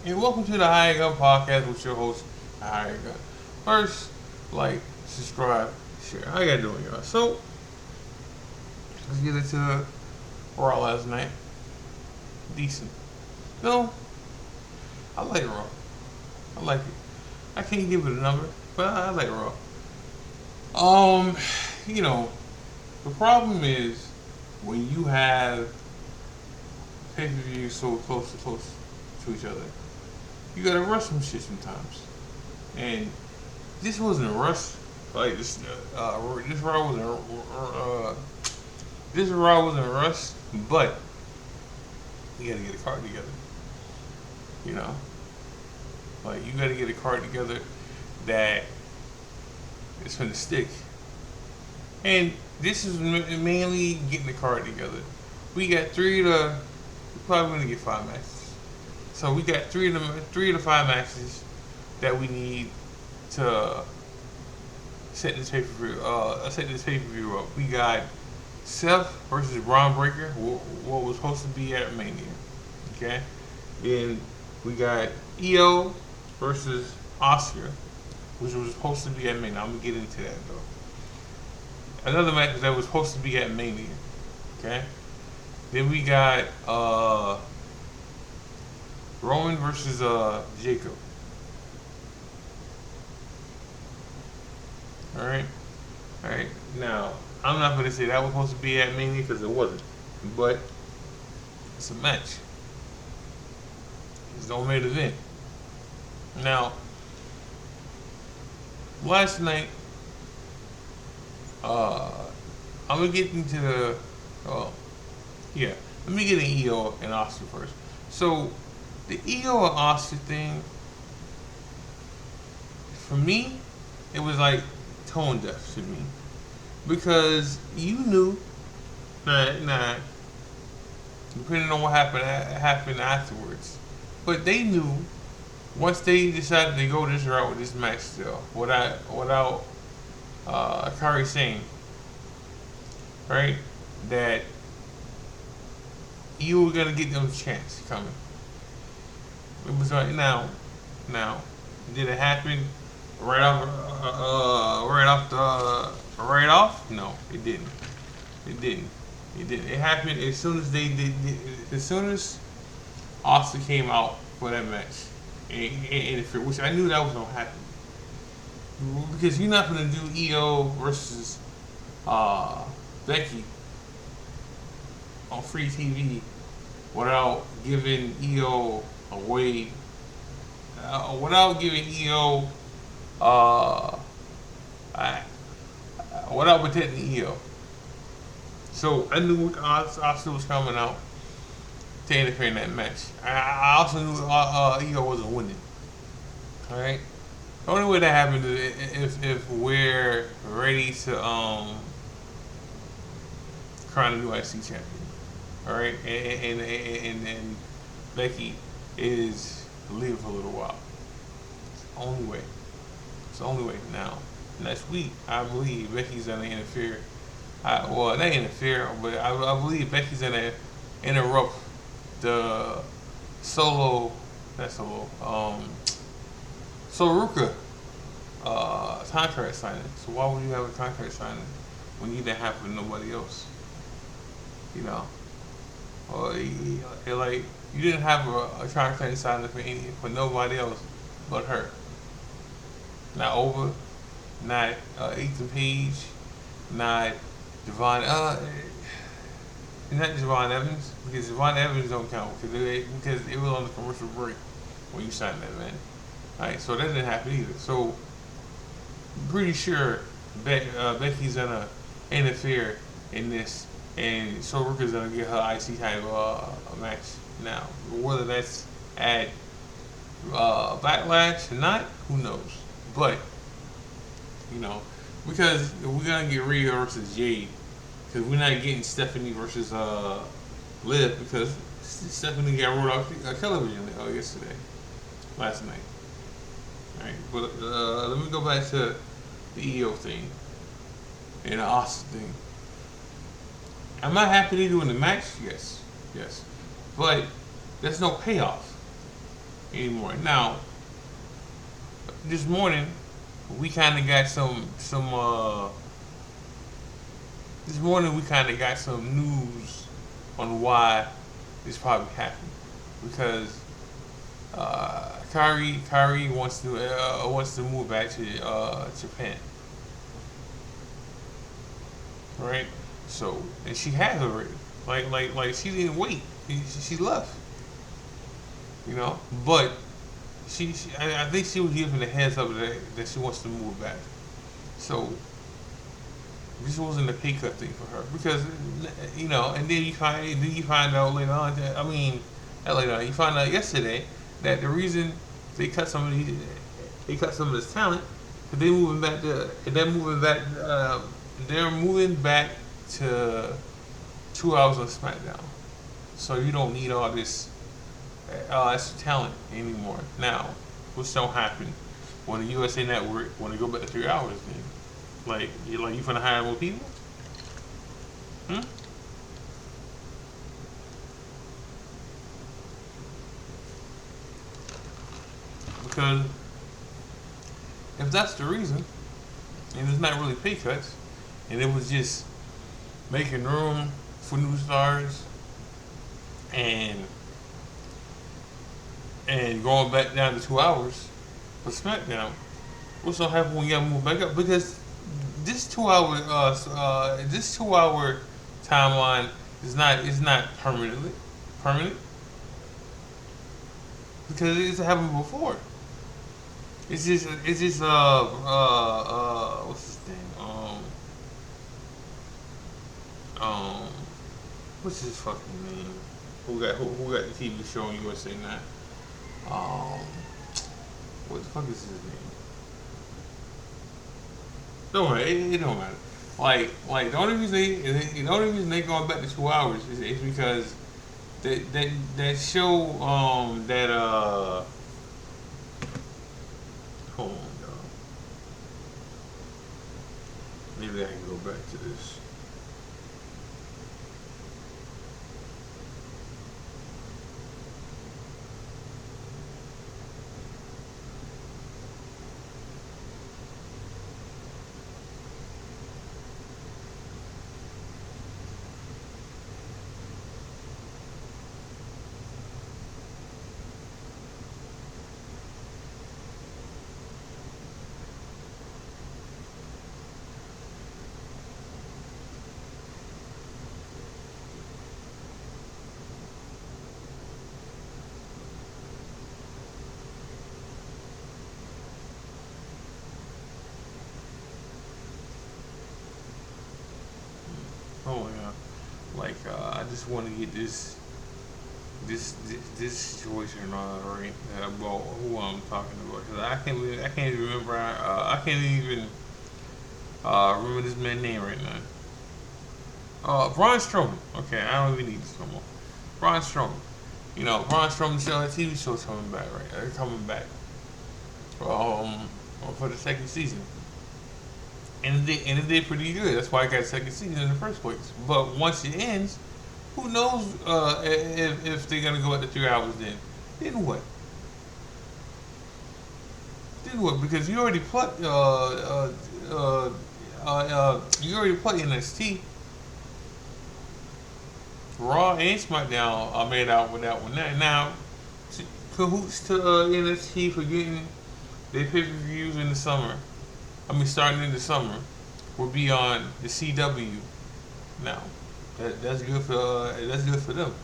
And welcome to the Hiredgun Podcast with your host, Hiredgun. First, like, subscribe, share. How y'all doing, y'all? So, let's get into Raw last night. Decent. No, I like Raw. I like it. I can't give it a number, but I like Raw. Um, you know, the problem is when you have pay-per-views so close to each other, you gotta rush some shit sometimes. And this wasn't a rush. Like this Raw wasn't this Raw wasn't a rush, but you gotta get a card together. You know, like you gotta get a card together that is gonna stick. And this is mainly getting the card together. We got we're probably gonna get 5 matches. So we got three of the 5 matches that we need to set this pay per view up. We got Seth versus Braun Breaker, what was supposed to be at Mania. Okay, then we got EO versus Oscar, which was supposed to be at Mania. I'm gonna get into that though. Another match that was supposed to be at Mania. Okay, then we got Roman versus Jacob. All right. All right. Now, I'm not going to say that was supposed to be at Mania because it wasn't. But it's a match. It's no main event. Now, last night, uh, I'm going to get into the. Oh, yeah. Let me get an EO and Oscar first. So, the EO and Oscar thing, for me, it was like tone deaf to me. Because you knew, depending on what happened afterwards. But they knew once they decided to go this route with this match still, without Kari Sane, right, that you were gonna get them a chance coming. It was like now, did it happen right off? No, it didn't. It didn't. It didn't. It happened as soon as they did. As soon as Austin came out for that match, which I knew that was gonna happen because you're not gonna do EO versus Becky on free TV without giving EO away, without giving EO, I, without protecting EO. So I knew Oscar was coming out to interfere in that match. I also knew EO wasn't winning. All right. The only way that happened is if we're ready to crown a new IC champion. All right, and Becky is leaving for a little while. It's the only way. It's the only way. Now, next week, I believe Becky's gonna interfere. Not interfere, but I believe Becky's gonna interrupt the solo, not solo, Soruka contract signing. So why would you have a contract signing when you didn't have it with nobody else? You know. Or like you didn't have a contract signed for nobody else but her. Not Over, not Ethan Page, not Devon. Not Javon Evans because Javon Evans don't count because it was on the commercial break when you signed that man. Alright, so that didn't happen either. So I'm pretty sure Becky's gonna interfere in this, and Soruka's gonna get her IC title match now. Whether that's at Backlash or not, who knows? But you know, because we're gonna get Rhea versus Jade, because we're not getting Stephanie versus Liv because Stephanie got rolled off television last night. Alright, but let me go back to the EO thing and the Austin thing. Am I happy to do in the match? Yes. But there's no payoff. anymore. Now, this morning we kind of got some. This morning we kind of got some news on why this probably happened because Kyrie wants to move back to Japan, right? So and she has already. Like she didn't wait. She left, you know. But I think she was given the heads up that she wants to move back. So this wasn't a pay cut thing for her because you know. And then you find out later on that not later on you find out yesterday that the reason they cut some of they cut some of this talent because they're moving back to 2 hours on SmackDown. So you don't need all this extra talent anymore. Now, what's gonna happen when the USA Network when they go back to 3 hours? Then, you finna hire more people? Hmm? Because if that's the reason, and it's not really pay cuts, and it was just making room for new stars and going back down to 2 hours for SmackDown, what's gonna happen when you gotta move back up? Because this 2 hour timeline is not permanent because it's happened before. It's just what's his name um what's his fucking name who got the TV show on USA Now? Um, what the fuck is his name? Don't matter. It don't matter. The only reason they going back to 2 hours is because that show that hold on y'all. Maybe I can go back to this. Oh yeah. I just want to get this situation right about who I'm talking about because I can't even remember I can't even remember this man's name right now. Braun Strowman. Okay, I don't even need this no more. Braun Strowman. You know, Braun Strowman show, TV show's coming back, right? They're coming back um, for the second season. And it did pretty good. That's why I got a second season in the first place. But once it ends, who knows if they're gonna go at the 3 hours then? Then what? Then what? Because you already played NXT, Raw and SmackDown are made out with that one. Now, cahoots to NXT for getting their pay-per-views in the summer. Starting in the summer, will be on the CW now. That's good for them.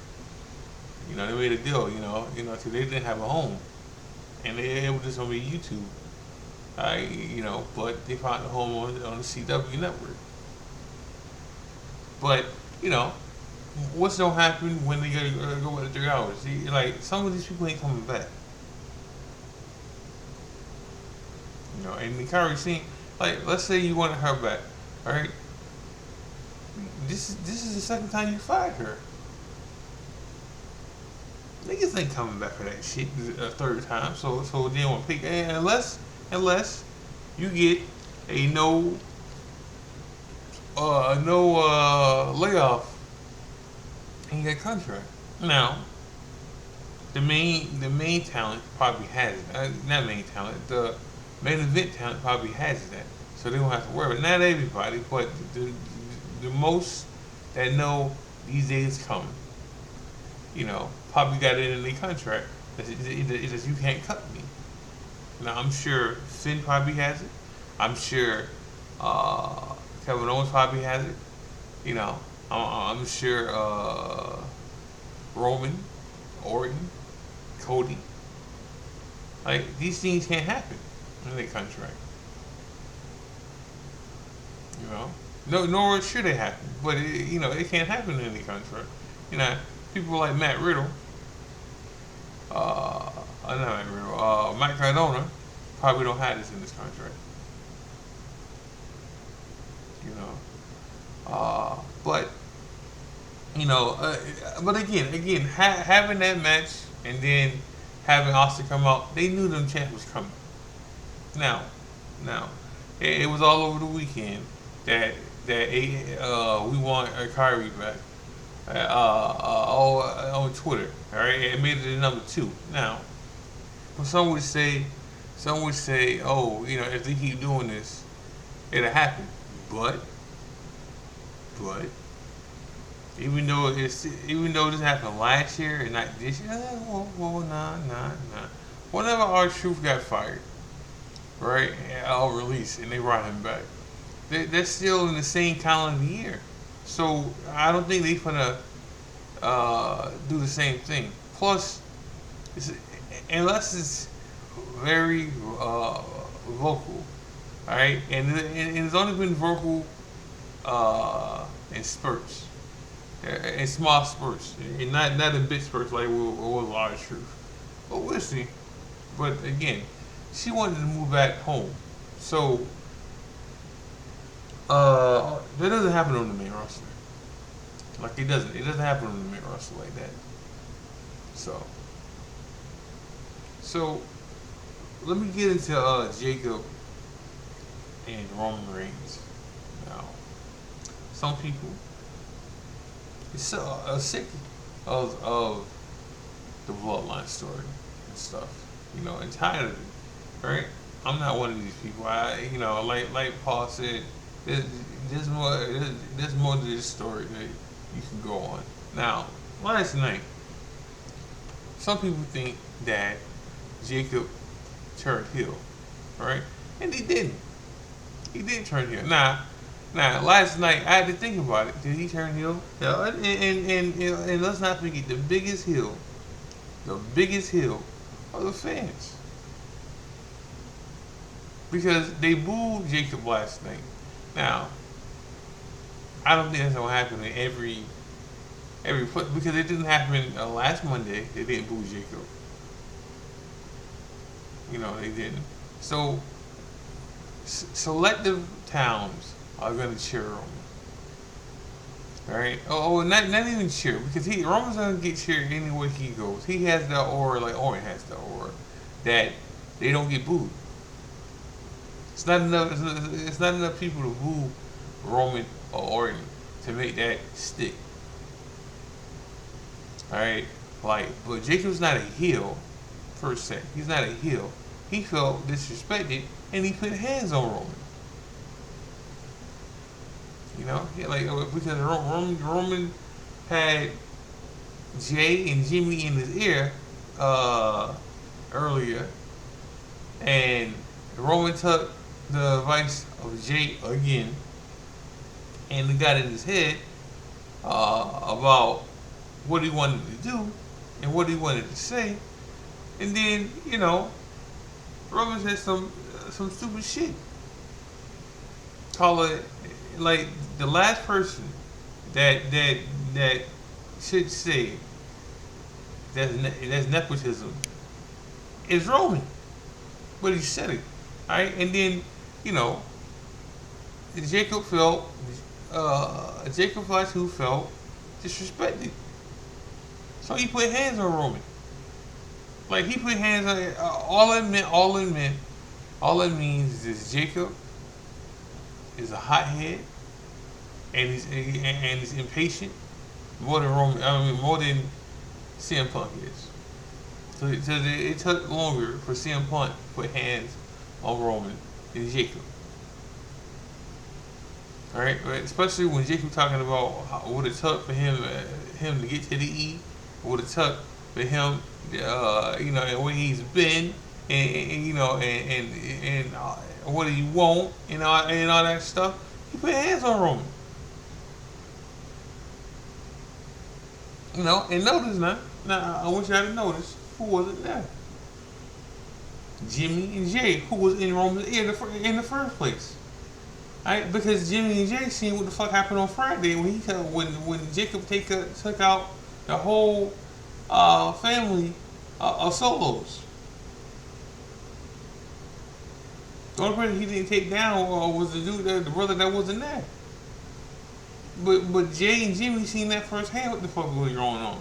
You know, they made a deal. So they didn't have a home, and it was just gonna be YouTube. But they found a home on the CW network. But you know, what's gonna happen when they go with the 3 hours? See, like some of these people ain't coming back. And the Kyrie scene, let's say you wanted her back, all right? This is the second time you fired her. Niggas ain't coming back for that shit a third time. So they want to pick unless you get a no layoff in your contract. Now, the main talent probably has it. Not main talent. The main event talent probably has that, so they don't have to worry. But not everybody, but the most that know these days coming, probably got it in their contract. It's just you can't cut me. Now I'm sure Finn probably has it. I'm sure Kevin Owens probably has it. You know, I'm sure Roman, Orton, Cody. Like these things can't happen in their contract. You know, no, nor should it happen. But it can't happen in their contract. You know, people like Matt Riddle, not Matt Riddle, Mike Cardona, probably don't have this in this contract. You know, but but having that match and then having Austin come out, they knew them champ was coming. Now, now, it was all over the weekend that we want Kyrie back. On Twitter, all right, it made it the number two. Now, some would say, oh, if they keep doing this, it'll happen. But, but even though this happened last year and not this year, nah. Whenever our truth got fired, right, or released, and they brought him back, they're still in the same calendar year. So I don't think they're gonna do the same thing. Plus, unless it's very vocal, all right, and it's only been vocal in spurts, in small spurts, and not in big spurts like it was large truth. But we'll see. But again, she wanted to move back home, so that doesn't happen on the main roster. Like it doesn't happen on the main roster like that. So, so let me get into Jacob and Roman Reigns. Now, some people it's sick of the bloodline story and stuff. And tired of it. Right? I'm not one of these people. Like Paul said, there's more to this story that you can go on. Now, last night, some people think that Jacob turned heel, right? And he didn't. He did turn heel. Now, last night I had to think about it. Did he turn heel? Yeah, and let's not forget the biggest heel are the fans, because they booed Jacob last night. Now, I don't think that's gonna happen in every because it didn't happen last Monday. They didn't boo Jacob. They didn't. So let the towns are gonna cheer Roman. All right. Not even cheer, because Roman's gonna get cheered anywhere he goes. He has that aura, like Orton has that aura, that they don't get booed. It's not enough. It's not enough people to boo Roman or Orton to make that stick. All right. But Jacob's not a heel per se. He's not a heel. He felt disrespected and he put hands on Roman. Because Roman had Jay and Jimmy in his ear earlier, and Roman took the advice of Jay again, and it got in his head about what he wanted to do and what he wanted to say, and then Roman said some stupid shit. Call it like the last person that should say that's nepotism is Roman, but he said it, all right, and then Jacob felt who felt disrespected, so he put hands on Roman. Like he put hands on all it means is Jacob is a hothead and he's impatient more than CM Punk is. So it took longer for CM Punk to put hands on Roman than Jacob. All right, right? Especially when Jacob talking about what it took for him to get to the E, what it took for him, and where he's been, and what he won't, and all that stuff. He put hands on Roman. And notice now. Now I want y'all to notice who wasn't there. Jimmy and Jay, who was in Roman's ear in the first place. Right? Because Jimmy and Jay seen what the fuck happened on Friday when Jacob took out the whole family of Solos. The only person he didn't take down was the brother that wasn't there. But Jay and Jimmy seen that firsthand what the fuck was going on,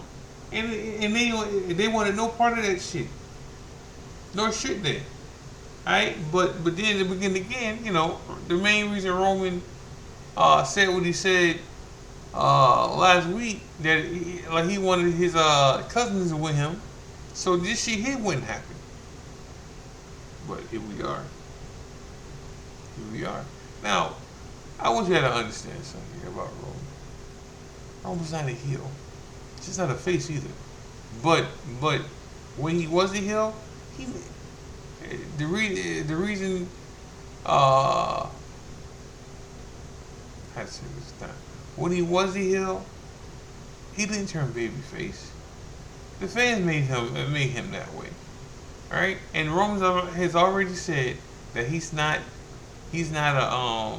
and they wanted no part of that shit. Nor should they. Alright, but then to begin again, the main reason Roman said what he said last week, that he wanted his cousins with him, so this shit here wouldn't happen. But here we are. Here we are. Now, I want you to understand something about Roman. Roman's not a heel. He's not a face either. But when he was a heel, the reason how to say this time, when he was a heel, he didn't turn babyface. The fans made him that way. Alright? And Roman has already said that he's not a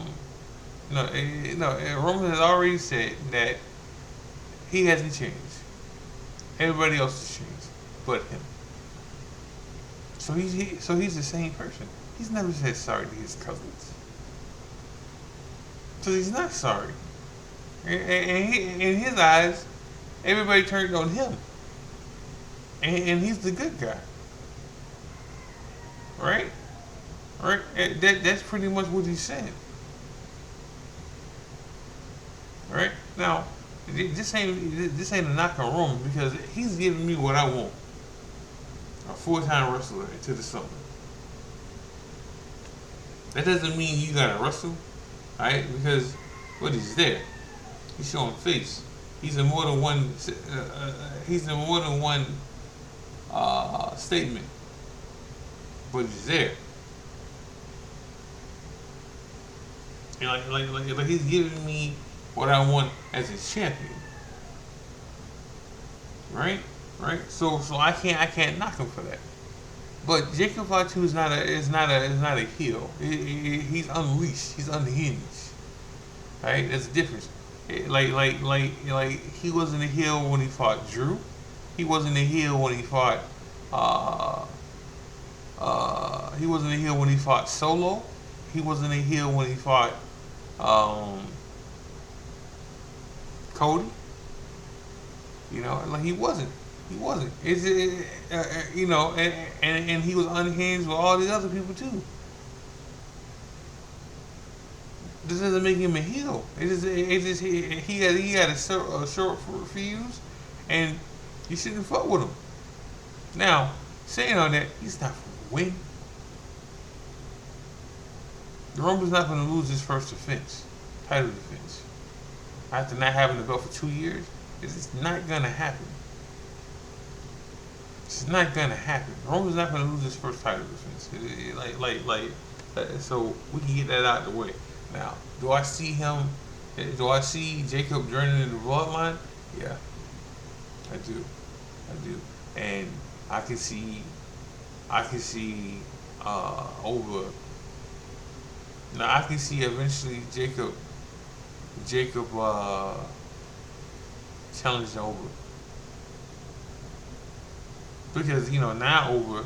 Roman has already said that he hasn't changed. Everybody else has changed, but him. So he's the same person. He's never said sorry to his cousins. So he's not sorry. And in his eyes, everybody turned on him. And he's the good guy. Right? Right? That's pretty much what he's saying. Right? Now, this ain't a knock on Roman because he's giving me what I want. A full-time wrestler into the summer. That doesn't mean you gotta wrestle, right? Because he's there. He's showing face. He's in more than one. Statement, but he's there. And like he's giving me what I want as a champion, right? Right. So I can't knock him for that. But Jacob Fatu is not a heel. He's unleashed. He's unhinged. Right. There's a difference. Like he wasn't a heel when he fought Drew. He wasn't a heel when he fought. He wasn't a heel when he fought Solo. He wasn't a heel when he fought Cody. Like he wasn't. He wasn't. And he was unhinged with all these other people too. This doesn't make him a heel. He had a short fuse, and you shouldn't fuck with him. Now, saying all that, he's not going to win. Roman's not going to lose his first title defense. After not having the belt for 2 years, it's not going to happen. It's not going to happen. Roman's not going to lose his first title defense. So we can get that out of the way. Now, do I see Jacob joining in the bloodline? Yeah, I do. And I can see over. Now I can see eventually Jacob challenging over, because now over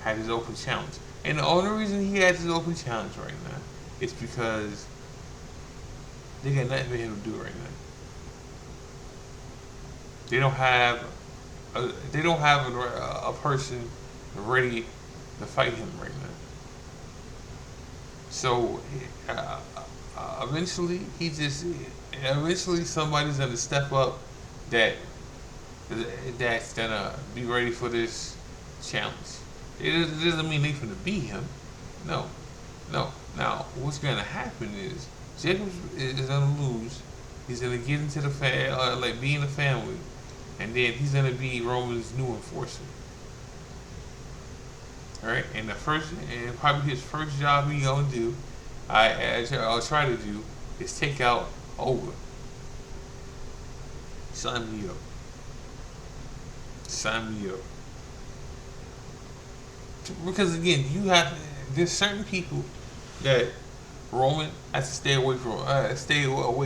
had his open challenge, and the only reason he has his open challenge right now is because they got nothing for him to do right now. They don't have a person ready to fight him right now. So eventually somebody's gonna step up that's gonna be ready for this challenge. It doesn't mean they finna beat him. No, no. Now, what's gonna happen is Jacobs is gonna lose. He's gonna get into the like be in the family, and then he's gonna be Roman's new enforcer. All right, and probably his first job he gonna do, I'll try to do, is take out Over. Sign me up. Sign me up. Because again, there's certain people that Roman has to stay away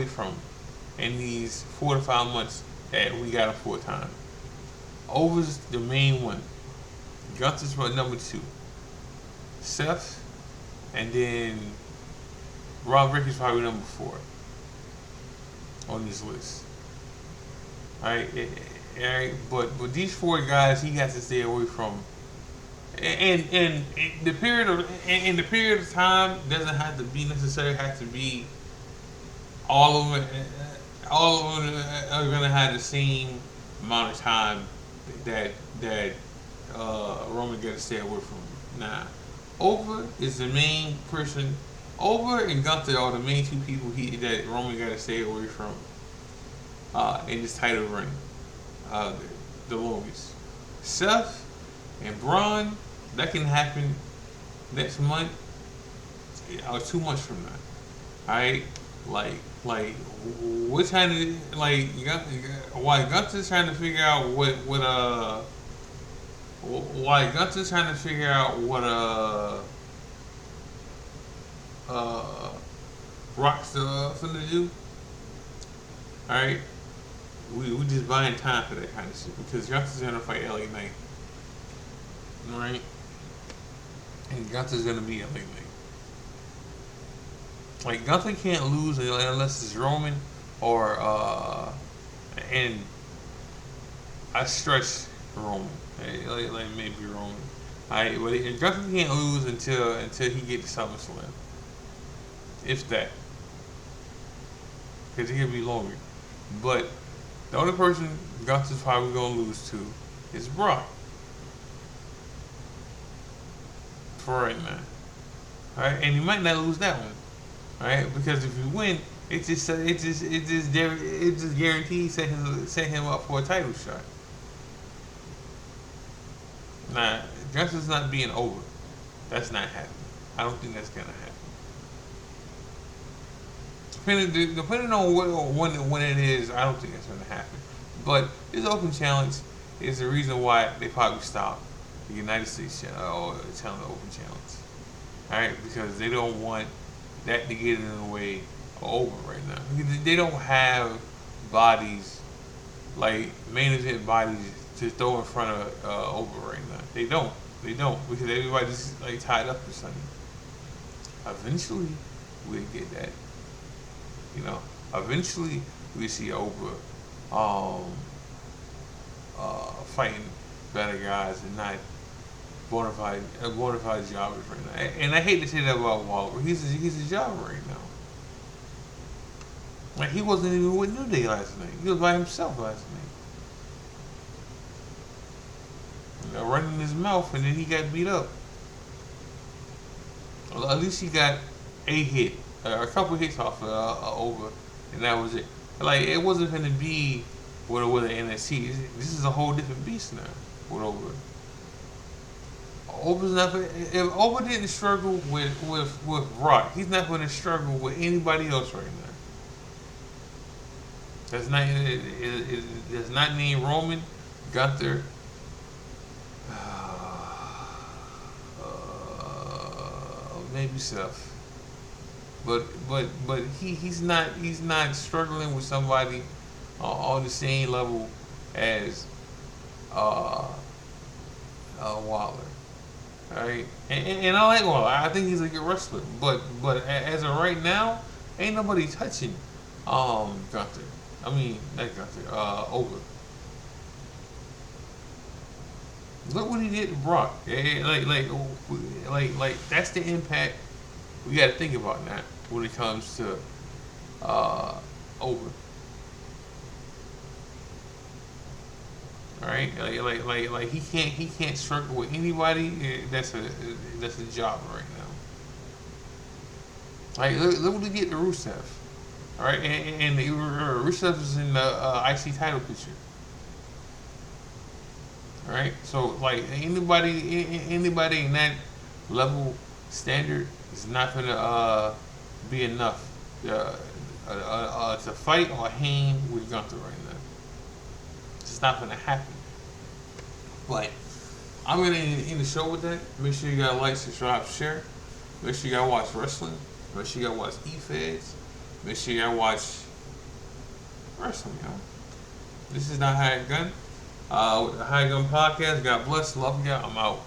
from in these 4 to 5 months that we got him full time. Over's the main one. Gunther's number 2. Seth, and then Rob Ricky's probably number 4 on this list. Alright, but these 4 guys he has to stay away from. And the period of time doesn't have to be necessarily have to be all of them. All of them are gonna have the same amount of time that Roman got to stay away from. Nah, Over is the main person. Over and Gunther are the main 2 people that Roman got to stay away from in this title reign. The longest. Seth and Braun, that can happen next month or 2 months from now. Alright? Like what's trying to why Gunther's trying to figure out why Gunther's trying to figure out what Rock's finna do. Alright? We just buying time for that kind of shit because Gunther's gonna fight LA Knight. Alright? And Gunther's gonna be LA Knight. Like Gunther can't lose unless it's Roman or and I stress Roman. Like maybe Roman. Alright, but Gunther can't lose until he gets to SummerSlam. If that. Because it could be longer. But the only person Gunther's probably gonna lose to is Brock. For right now. Alright, and he might not lose that one. Alright, because if you win, it just guarantees set him up for a title shot. Nah, Gunther's not being over. That's not happening. I don't think that's gonna happen. Depending on when it is, I don't think that's gonna happen. But this open challenge is the reason why they probably stopped the United States challenge open challenge. Alright, because they don't want that to get in the way of Over right now. They don't have bodies, like main event bodies, to throw in front of Over right now. They don't, because everybody's like tied up or something. Eventually, we get that. You know, eventually we see Over fighting better guys and not bona fide jobbers right now. And I hate to say that about Waller. He's a jobber right now. Like he wasn't even with New Day last night. He was by himself last night. You know, running his mouth, and then he got beat up. Well, at least he got a hit, a couple hits off Over, and that was it. Like it wasn't going to be with an NXT. This is a whole different beast now with Over. Over's not. If Over didn't struggle with Rock, he's not going to struggle with anybody else right now. That's not named Roman, Gunther, maybe Seth. But he's not struggling with somebody on the same level as Waller. Alright, and I like Waller. I think he's a good wrestler. But as of right now, ain't nobody touching Gunther. I mean, not Gunther. Over. Look what he did to Brock. Like that's the impact we got to think about now when it comes to Over. All right, like he can't struggle with anybody. That's a job right now. Like look what he did to Rusev. All right, and Rusev is in the IC title picture. All right, so like anybody in that level standard is not gonna be enough to fight or hang with Gunther right now. It's not gonna happen. But I'm gonna end the show with that. Make sure you got like, subscribe, share. Make sure you gotta watch wrestling. Make sure you gotta watch E-Feds. Make sure you gotta watch wrestling, yo. This is not Hired Gun. With the Hired Gun podcast. God bless. Love y'all. I'm out.